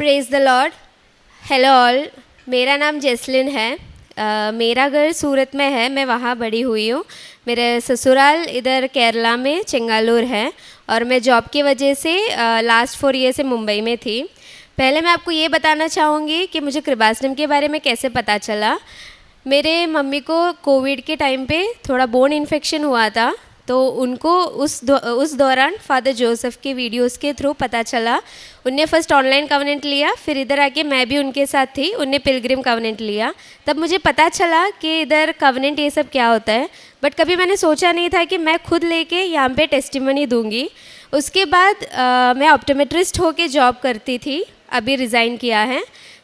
Praise the Lord. Hello all, मेरा नाम जेसलिन है। मेरा घर सूरत में है, मैं वहाँ बड़ी हुई हूँ। मेरे ससुराल इधर केरला में चेंगालूर है और मैं जॉब की वजह से लास्ट 4 ईयर से मुंबई में थी। पहले मैं आपको ये बताना चाहूँगी कि मुझे कृपासनम के बारे में कैसे पता चला। मेरे मम्मी को कोविड के टाइम पे थोड़ा बोन इन्फेक्शन हुआ था, तो उनको उस दौरान फादर जोसेफ के वीडियोस के थ्रू पता चला। उनने फर्स्ट ऑनलाइन कवनेंट लिया, फिर इधर आके मैं भी उनके साथ थी, उनने पिलग्रिम कवनेंट लिया। तब मुझे पता चला कि इधर कवनेंट ये सब क्या होता है, बट कभी मैंने सोचा नहीं था कि मैं खुद लेके यहाँ पे टेस्टिमनी दूंगी। उसके बाद मैं ऑप्टोमेट्रिस्ट होके जॉब करती थी, अभी रिज़ाइन किया है।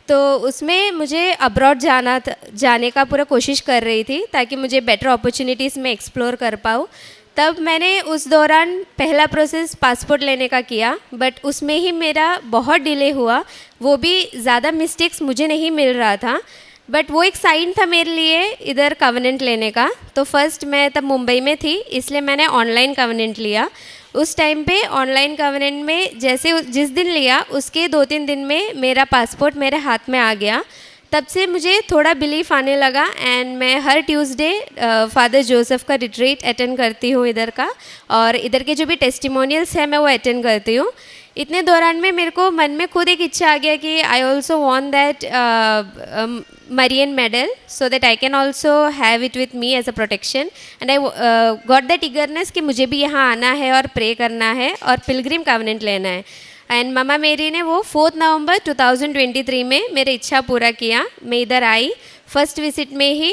तो उसमें मुझे अब्रॉड जाने का पूरा कोशिश कर रही थी ताकि मुझे बेटर अपॉर्चुनिटीज़ में एक्सप्लोर कर पाऊँ। तब मैंने उस दौरान पहला प्रोसेस पासपोर्ट लेने का किया, बट उसमें ही मेरा बहुत डिले हुआ। वो भी ज़्यादा मिस्टेक्स मुझे नहीं मिल रहा था, बट वो एक साइन था मेरे लिए इधर कवनेंट लेने का। तो फर्स्ट मैं तब मुंबई में थी, इसलिए मैंने ऑनलाइन कवनेंट लिया। उस टाइम पे ऑनलाइन कवनेंट में जैसे जिस दिन लिया उसके 2-3 दिन में मेरा पासपोर्ट मेरे हाथ में आ गया। तब से मुझे थोड़ा बिलीफ आने लगा एंड मैं हर ट्यूसडे फादर जोसेफ का रिट्रीट अटेंड करती हूँ इधर का, और इधर के जो भी टेस्टिमोनियल्स हैं मैं वो अटेंड करती हूँ। इतने दौरान में मेरे को मन में खुद एक इच्छा आ गया कि I also want that Marian medal so that I can also have it with me as a protection, and I got that eagerness कि मुझे भी यहाँ आना है और प्रे करना है और पिलग्रिम कवनेंट लेना है। एंड ममा मेरी ने वो 4 नवंबर 2023 में मेरी इच्छा पूरा किया। मैं इधर आई फर्स्ट विजिट में ही,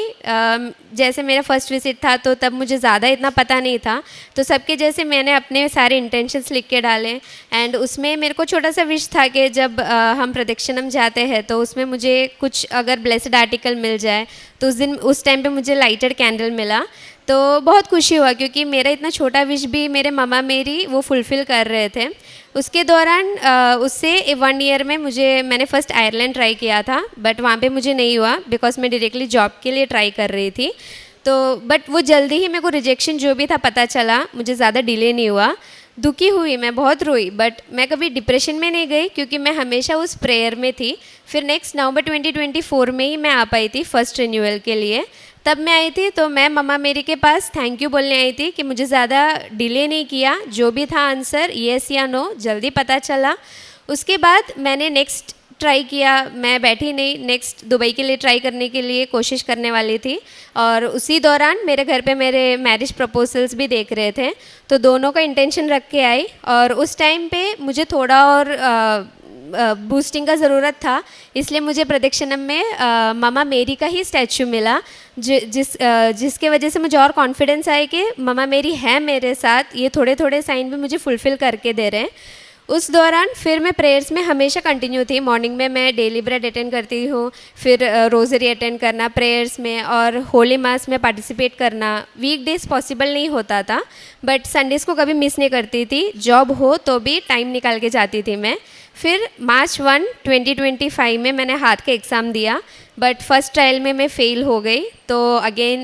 जैसे मेरा फर्स्ट विजिट था तो तब मुझे ज़्यादा इतना पता नहीं था, तो सबके जैसे मैंने अपने सारे इंटेंशंस लिख के डाले। एंड उसमें मेरे को छोटा सा विश था कि जब हम प्रदक्षिणम जाते हैं तो उसमें मुझे कुछ अगर ब्लेस्ड आर्टिकल मिल जाए, तो उस टाइम पे मुझे लाइटेड कैंडल मिला, तो बहुत खुशी हुआ क्योंकि मेरा इतना छोटा विश भी मेरे मामा मेरी वो फुलफ़िल कर रहे थे। उसके दौरान उससे 1 ईयर में मैंने फ़र्स्ट आयरलैंड ट्राई किया था, बट वहाँ पे मुझे नहीं हुआ बिकॉज मैं डायरेक्टली जॉब के लिए ट्राई कर रही थी। तो बट वो जल्दी ही मेरे को रिजेक्शन जो भी था पता चला, मुझे ज़्यादा डिले नहीं हुआ। दुखी हुई, मैं बहुत रोई, बट मैं कभी डिप्रेशन में नहीं गई क्योंकि मैं हमेशा उस प्रेयर में थी। फिर नेक्स्ट नवंबर 2024 में ही मैं आ पाई थी फर्स्ट रिन्यूअल के लिए। तब मैं आई थी तो मैं मम्मा मेरी के पास थैंक यू बोलने आई थी कि मुझे ज़्यादा डिले नहीं किया, जो भी था आंसर येस या नो जल्दी पता चला। उसके बाद मैंने नेक्स्ट ट्राई किया, मैं बैठी नहीं, नेक्स्ट दुबई के लिए ट्राई करने के लिए कोशिश करने वाली थी। और उसी दौरान मेरे घर पे मेरे मैरिज प्रपोजल्स भी देख रहे थे, तो दोनों का इंटेंशन रख के आई। और उस टाइम पे मुझे थोड़ा और बूस्टिंग का ज़रूरत था, इसलिए मुझे प्रदक्षिणम में मामा मेरी का ही स्टैचू मिला, जिसके वजह से मुझे और कॉन्फिडेंस आया कि मामा मेरी है मेरे साथ, ये थोड़े थोड़े साइन भी मुझे फुलफ़िल करके दे रहे हैं। उस दौरान फिर मैं प्रेयर्स में हमेशा कंटिन्यू थी। मॉर्निंग में मैं डेली ब्रेड अटेंड करती हूँ, फिर रोज़री अटेंड करना प्रेयर्स में, और होली मास में पार्टिसिपेट करना। वीकडेज पॉसिबल नहीं होता था, बट संडेज़ को कभी मिस नहीं करती थी, जॉब हो तो भी टाइम निकाल के जाती थी मैं। फिर मार्च 1, 2025 में मैंने हाथ का एग्ज़ाम दिया, बट फर्स्ट ट्रायल में मैं फ़ेल हो गई, तो अगेन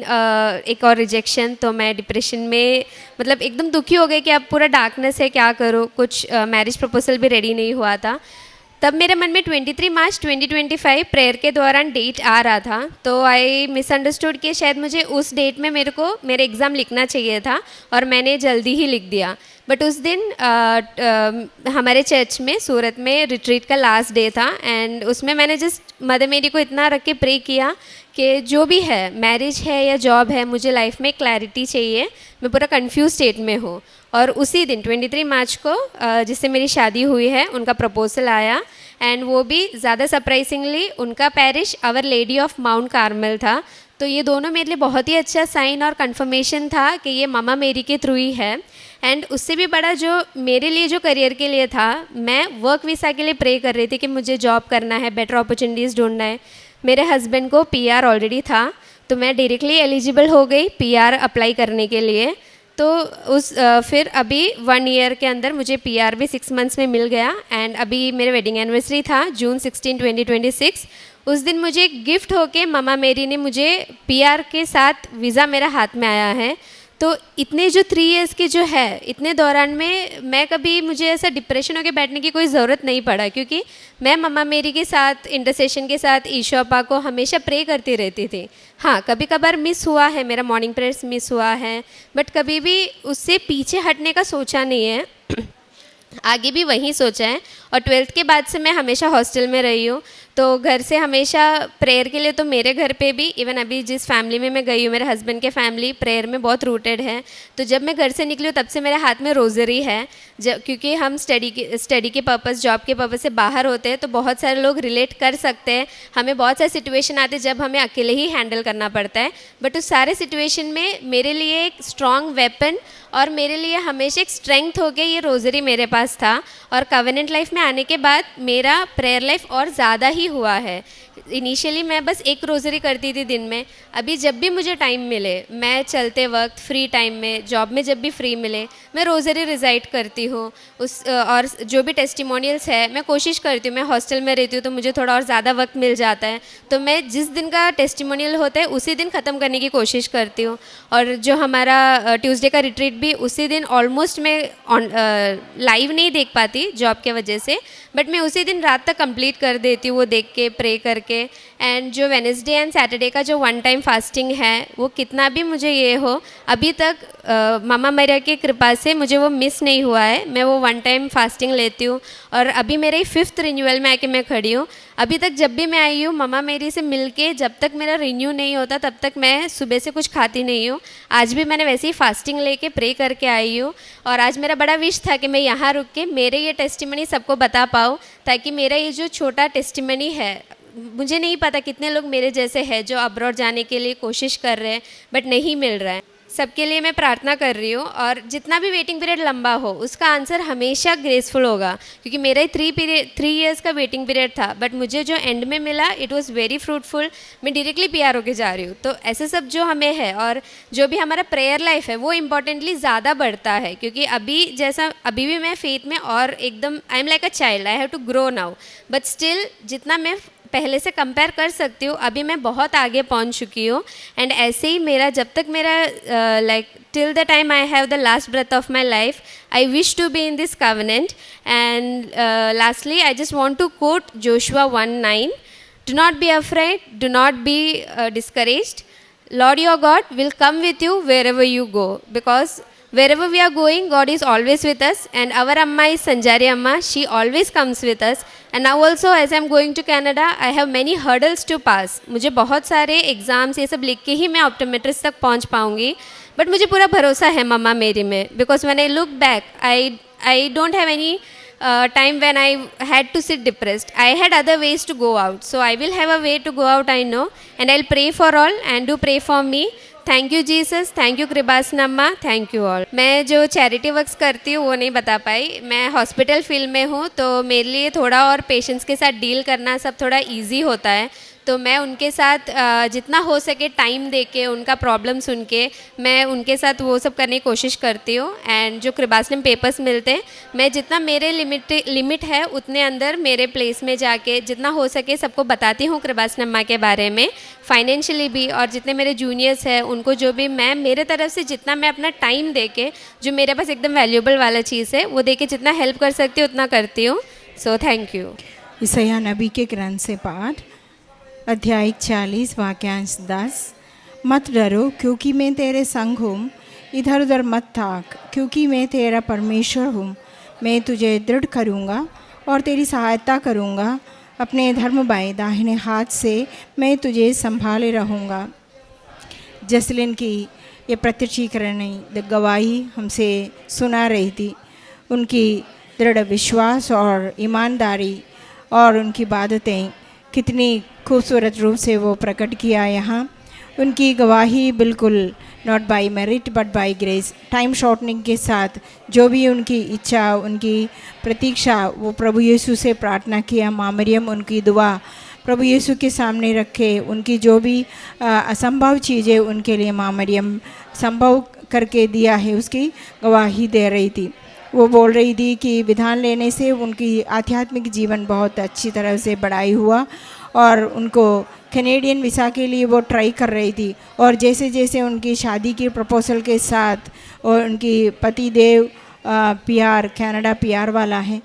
एक और रिजेक्शन। तो मैं डिप्रेशन में मतलब एकदम दुखी हो गई कि अब पूरा डार्कनेस है, क्या करूँ। कुछ मैरिज प्रपोजल भी रेडी नहीं हुआ था। तब मेरे मन में 23 मार्च 2025 प्रेयर के दौरान डेट आ रहा था, तो आई मिसअंडरस्टूड कि शायद मुझे उस डेट में मेरे एग्ज़ाम लिखना चाहिए था, और मैंने जल्दी ही लिख दिया। बट उस दिन हमारे चर्च में सूरत में रिट्रीट का लास्ट डे था, एंड उसमें मैंने जस्ट मदर मेरी को इतना रख के प्रे किया कि जो भी है, मैरिज है या जॉब है, मुझे लाइफ में क्लैरिटी चाहिए, मैं पूरा कंफ्यूज स्टेट में हूँ। और उसी दिन 23 मार्च को जिससे मेरी शादी हुई है उनका प्रपोजल आया, एंड वो भी ज़्यादा सरप्राइजिंगली उनका parish Our Lady of Mount Carmel था। तो ये दोनों मेरे लिए बहुत ही अच्छा साइन और कंफर्मेशन था कि ये मामा मेरी के थ्रू ही है। एंड उससे भी बड़ा जो मेरे लिए जो करियर के लिए था, मैं वर्क वीसा के लिए प्रे कर रही थी कि मुझे जॉब करना है, बेटर अपॉर्चुनिटीज़ ढूंढना है। मेरे हस्बैंड को पीआर ऑलरेडी था, तो मैं डायरेक्टली एलिजिबल हो गई पीआर अप्लाई करने के लिए। तो फिर अभी 1 ईयर के अंदर मुझे पीआर भी 6 मंथ्स में मिल गया। एंड अभी मेरे वेडिंग एनिवर्सरी था जून 16, 2026। उस दिन मुझे गिफ्ट होके मामा मेरी ने मुझे पीआर के साथ वीज़ा मेरा हाथ में आया है। तो इतने जो 3 इयर्स की जो है, इतने दौरान में मैं कभी, मुझे ऐसा डिप्रेशन होकर बैठने की कोई ज़रूरत नहीं पड़ा, क्योंकि मैं मम्मा मेरी के साथ इंटरसेशन के साथ ईशोपा को हमेशा प्रे करती रहती थी। हाँ, कभी कभार मिस हुआ है, मेरा मॉर्निंग प्रेयर्स मिस हुआ है, बट कभी भी उससे पीछे हटने का सोचा नहीं है, आगे भी वहीं सोचा है। और 12th के बाद से मैं हमेशा हॉस्टल में रही हूँ, तो घर से हमेशा प्रेयर के लिए, तो मेरे घर पे भी, इवन अभी जिस फैमिली में मैं गई हूँ, मेरे हस्बैंड के फैमिली प्रेयर में बहुत रूटेड है। तो जब मैं घर से निकली हूँ तब से मेरे हाथ में रोज़री है, क्योंकि हम स्टडी के पर्पज़, जॉब के पर्पज़ से बाहर होते हैं, तो बहुत सारे लोग रिलेट कर सकते हैं। हमें बहुत सारे सिचुएशन आते हैं जब हमें अकेले ही हैंडल करना पड़ता है, बट उस सारे सिचुएशन में मेरे लिए एक स्ट्रॉन्ग वेपन और मेरे लिए हमेशा एक स्ट्रेंथ हो गया, ये रोज़री मेरे पास था। और कवेनेंट लाइफ में आने के बाद मेरा प्रेयर लाइफ और ज़्यादा ही हुआ है। इनिशियली मैं बस एक रोज़री करती थी दिन में, अभी जब भी मुझे टाइम मिले, मैं चलते वक्त, फ्री टाइम में, जॉब में जब भी फ्री मिले, मैं रोज़री रिसाइट करती हूँ। और जो भी टेस्टिमोनियल्स है मैं कोशिश करती हूँ, मैं हॉस्टल में रहती हूँ तो मुझे थोड़ा और ज़्यादा वक्त मिल जाता है, तो मैं जिस दिन का टेस्टिमोनियल होता है उसी दिन ख़त्म करने की कोशिश करती हूँ। और जो हमारा ट्यूसडे का रिट्रीट भी उसी दिन ऑलमोस्ट मैं लाइव नहीं देख पाती जॉब के वजह से, बट मैं उसी दिन रात तक कंप्लीट कर देती हूँ वो देख के, प्रे करके। एंड जो वेडनेसडे एंड सैटरडे का जो 1 टाइम फास्टिंग है, वो कितना भी मुझे ये हो, अभी तक मामा मैरिया की कृपा से मुझे वो मिस नहीं हुआ है। मैं वो 1 टाइम फास्टिंग लेती हूँ, और अभी मेरे 5th रिन्यूअल में आके मैं खड़ी हूँ। अभी तक जब भी मैं आई हूँ मामा मेरी से मिलके, जब तक मेरा रिन्यू नहीं होता तब तक मैं सुबह से कुछ खाती नहीं हूँ। आज भी मैंने वैसे ही फास्टिंग लेके प्रे करके आई हूँ, और आज मेरा बड़ा विश था कि मैं यहाँ रुक के मेरे ये टेस्टिमनी सबको बता पाऊँ, ताकि मेरा ये जो छोटा टेस्टिमनी है, मुझे नहीं पता कितने लोग मेरे जैसे हैं जो अब्रॉड जाने के लिए कोशिश कर रहे हैं बट नहीं मिल रहा है। सबके लिए मैं प्रार्थना कर रही हूँ, और जितना भी वेटिंग पीरियड लंबा हो उसका आंसर हमेशा ग्रेसफुल होगा, क्योंकि मेरा 3 इयर्स का वेटिंग पीरियड था, बट मुझे जो एंड में मिला इट वाज वेरी फ्रूटफुल। मैं डायरेक्टली PR होके जा रही हूँ। तो ऐसे सब जो हमें है, और जो भी हमारा प्रेयर लाइफ है वो इम्पॉर्टेंटली ज़्यादा बढ़ता है, क्योंकि अभी भी मैं फेथ में और एकदम I am like a child, I have to grow now, but still जितना मैं पहले से कंपेयर कर सकती हूँ अभी मैं बहुत आगे पहुँच चुकी हूँ। एंड ऐसे ही मेरा जब तक मेरा like till the time I have the last breath of my life, I wish to be in this covenant. And lastly I just want to quote Joshua 1:9, do not be afraid, do not be discouraged. Lord your God will come with you wherever you go, because wherever we are going, God is always with us. And our Amma is Sanjari Amma, she always comes with us. And now also as I am going to Canada, I have many hurdles to pass. मुझे बहुत सारे exams ये सब लिख के ही मैं optometrist तक पहुंच पाऊंगी, बट मुझे पूरा भरोसा है मम्मा मेरी में, because when I look back, I don't have any time when I had to sit depressed. I had other ways to go out, so I will have a way to go out, I know, and I'll pray for all and do pray for me. Thank you Jesus, thank you Kripasan Amma, thank you all. मैं जो charity works करती हूँ वो नहीं बता पाई। मैं hospital field में हूँ, तो मेरे लिए थोड़ा और पेशेंट्स के साथ डील करना सब थोड़ा इजी होता है, तो मैं उनके साथ जितना हो सके टाइम दे के, उनका प्रॉब्लम सुन के मैं उनके साथ वो सब करने की कोशिश करती हूँ। एंड जो कृपासनम पेपर्स मिलते हैं, मैं जितना मेरे लिमिट है उतने अंदर मेरे प्लेस में जाके जितना हो सके सबको बताती हूँ कृपासनम माँ के बारे में, फाइनेंशियली भी, और जितने मेरे जूनियर्स हैं उनको जो भी मैं मेरे तरफ से जितना मैं अपना टाइम दे के, जो मेरे पास एकदम वैल्यूएबल वाला चीज़ है वो दे के जितना हेल्प कर सकती हूँ उतना करती हूँ। So thank you. यशायाह नबी के ग्रंथ से पाठ, अध्याय 40 वाक्यांश 10। मत डरो क्योंकि मैं तेरे संग हूँ, इधर उधर मत ताक क्योंकि मैं तेरा परमेश्वर हूँ। मैं तुझे दृढ़ करूँगा और तेरी सहायता करूँगा, अपने धर्म बाएं दाहिने हाथ से मैं तुझे संभाले रहूँगा। जसलिन की ये प्रत्यक्षीकरण गवाही हमसे सुना रही थी, उनकी दृढ़ विश्वास और ईमानदारी और उनकी बातें कितनी खूबसूरत रूप से वो प्रकट किया यहाँ। उनकी गवाही बिल्कुल not by merit but by grace, time shortening के साथ जो भी उनकी इच्छा, उनकी प्रतीक्षा, वो प्रभु यीशु से प्रार्थना किया। माँ मरियम उनकी दुआ प्रभु यीशु के सामने रखे, उनकी जो भी असंभव चीज़ें उनके लिए माँ मरियम संभव करके दिया है, उसकी गवाही दे रही थी। वो बोल रही थी कि विधान लेने से उनकी आध्यात्मिक जीवन बहुत अच्छी तरह से बढ़ाई हुआ और उनको कैनेडियन वीज़ा के लिए वो ट्राई कर रही थी। और जैसे जैसे उनकी शादी की प्रपोजल के साथ, और उनकी पति देव पीआर कनाडा पीआर वाला है,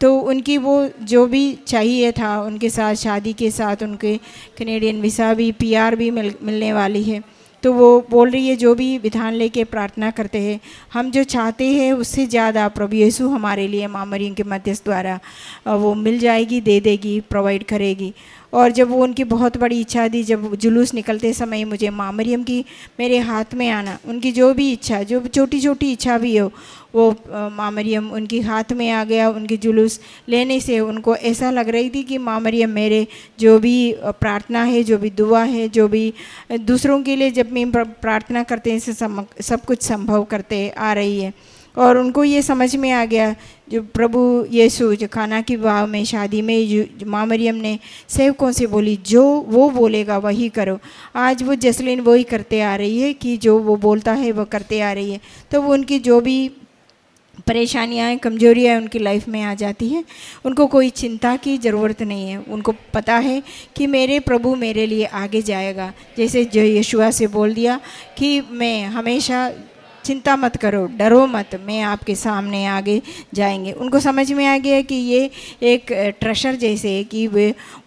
तो उनकी वो जो भी चाहिए था उनके साथ, शादी के साथ उनके कैनेडियन वीज़ा भी पीआर भी मिलने वाली है। तो वो बोल रही है जो भी विधान लेके प्रार्थना करते हैं, हम जो चाहते हैं उससे ज़्यादा प्रभु यीशु हमारे लिए माँ मरियम के मध्यस्थ द्वारा वो मिल जाएगी, दे देगी, प्रोवाइड करेगी। और जब वो उनकी बहुत बड़ी इच्छा थी, जब जुलूस निकलते समय मुझे माँ मरियम की मेरे हाथ में आना, उनकी जो भी इच्छा, जो छोटी छोटी इच्छा भी हो, वो माँ मरियम उनकी हाथ में आ गया। उनकी जुलूस लेने से उनको ऐसा लग रही थी कि माँ मरियम मेरे जो भी प्रार्थना है, जो भी दुआ है, जो भी दूसरों के लिए जब मैं प्रार्थना करते हैं सब कुछ संभव करते आ रही है। और उनको ये समझ में आ गया, जो प्रभु यीशु जो खाना की विवाह में, शादी में माँ मरियम ने सेवकों से बोली, जो वो बोलेगा वही करो। आज वो जसलीन वही करते आ रही है कि जो वो बोलता है वो करते आ रही है। तो वो उनकी जो भी परेशानियाँ, कमजोरियाँ उनकी लाइफ में आ जाती है, उनको कोई चिंता की ज़रूरत नहीं है। उनको पता है कि मेरे प्रभु मेरे लिए आगे जाएगा। जैसे जो यीशुआ से बोल दिया कि मैं हमेशा चिंता मत करो, डरो मत, मैं आपके सामने आगे जाएंगे। उनको समझ में आ गया कि ये एक ट्रेशर जैसे है, कि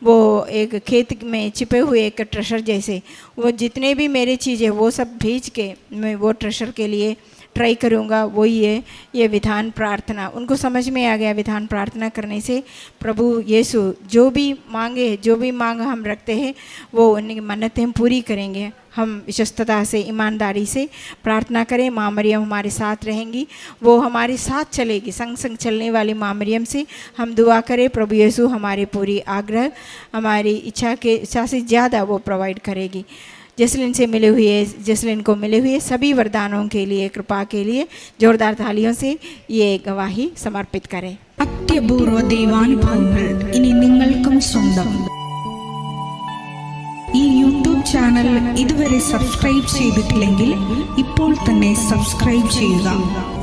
वो एक खेत में छिपे हुए एक ट्रेशर जैसे, वो जितने भी मेरे चीज़ें वो सब भेज के मैं वो ट्रेशर के लिए ट्राई करूँगा। वही है ये विधान प्रार्थना। उनको समझ में आ गया विधान प्रार्थना करने से प्रभु यीशु जो भी मांगे, जो भी मांग हम रखते हैं वो उनकी मन्नतें हम पूरी करेंगे। हम विश्वस्तता से, ईमानदारी से प्रार्थना करें। माँ मरियम हमारे साथ रहेंगी, वो हमारे साथ चलेगी। संग संग चलने वाली माँ मरियम से हम दुआ करें, प्रभु यीशु हमारे पूरी आग्रह, हमारी इच्छा से ज़्यादा वो प्रोवाइड करेगी। जसलीन को मिले हुए सभी वरदानों के लिए, कृपा के लिए जोरदार तालियों से ये गवाही समर्पित करें। അത്യപൂർവ ദൈവാനുഭവങ്ങൾ ഇനി നിങ്ങൾക്കും സ്വന്തം. ഈ യൂട്യൂബ് ചാനൽ ഇതുവരെ സബ്സ്ക്രൈബ് ചെയ്തിട്ടില്ലെങ്കിൽ ഇപ്പോൾ തന്നെ സബ്സ്ക്രൈബ് ചെയ്യുക.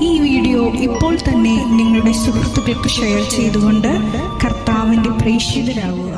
ഈ വീഡിയോ ഇപ്പോൾ തന്നെ നിങ്ങളുടെ സുഹൃത്തുക്കൾക്ക് ഷെയർ ചെയ്തുകൊണ്ട് കർത്താവിൻ്റെ പ്രേക്ഷിതരാകുക.